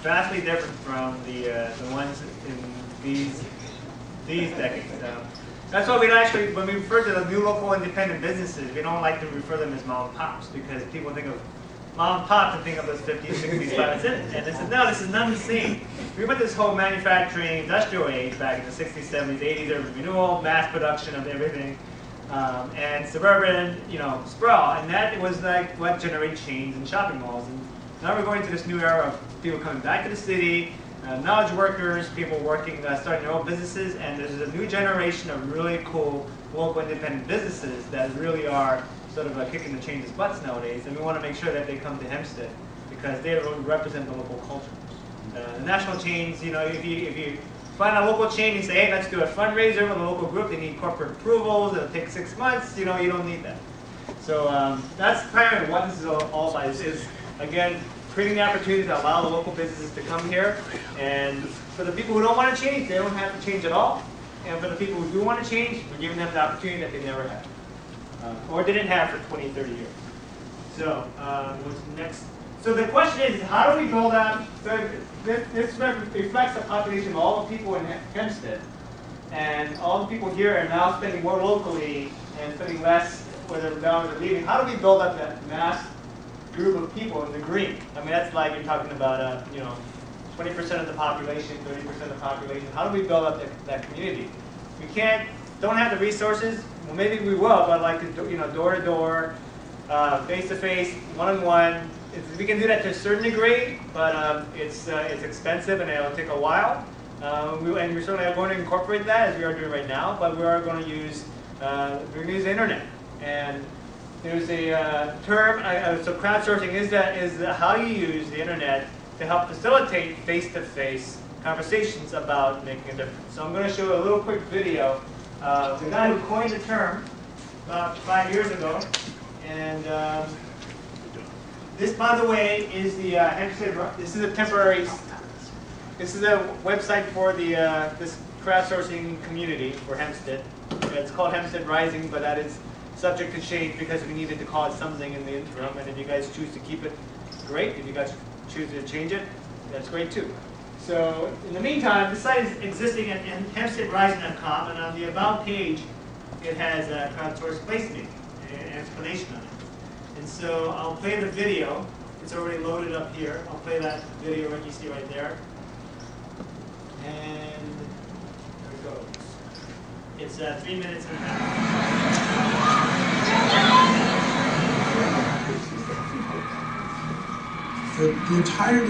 vastly different from the ones in these decades. That's why we don't actually, when we refer to the new local independent businesses, we don't like to refer them as mom and pops, because people think of mom and pops and think of those 50s, 60s, 5 and this is no, this is none the same. We went this whole manufacturing industrial age back in the 60s, 70s, 80s, urban renewal, mass production of everything, and suburban, sprawl, and that was like what generated chains and shopping malls. And now we're going to this new era of people coming back to the city, knowledge workers, people working, starting their own businesses, and there's a new generation of really cool local independent businesses that really are sort of kicking the chains' butts nowadays, and we want to make sure that they come to Hempstead because they really represent the local culture. The national chains, if you find a local chain and say, hey, let's do a fundraiser with a local group, they need corporate approvals, it'll take 6 months, you don't need that. So that's primarily what this is all about, is again, creating the opportunity to allow the local businesses to come here, and for the people who don't want to change, they don't have to change at all, and for the people who do want to change, we're giving them the opportunity that they never had, or didn't have for 20, 30 years. So what's next? So the question is, how do we build out, so this reflects the population of all the people in Hempstead, and all the people here are now spending more locally and spending less whether they're leaving. How do we build up that mass group of people in the green? I mean, that's like you're talking about, 20% of the population, 30% of the population. How do we build up that community? We don't have the resources. Well, maybe we will, but like, door to door, face to face, one-on-one. We can do that to a certain degree, but it's expensive and it'll take a while. And we certainly are going to incorporate that as we are doing right now, but we are going to use the internet. And there's a term, so crowdsourcing is how you use the internet to help facilitate face-to-face conversations about making a difference. So I'm going to show you a little quick video. The guy who coined the term about 5 years ago, and this, by the way, is the Hempstead. This is a temporary. This is a website for the this crowdsourcing community for Hempstead. It's called Hempstead Rising, but that is subject to change because we needed to call it something in the interim. And if you guys choose to keep it, great. If you guys choose to change it, that's great too. So in the meantime, the site is existing at HempsteadRising.com, and on the About page, it has a crowdsourced placemaking, an explanation on it. And so I'll play the video. It's already loaded up here. I'll play that video right you see right there. And there it goes. It's 3 minutes and a half. The entire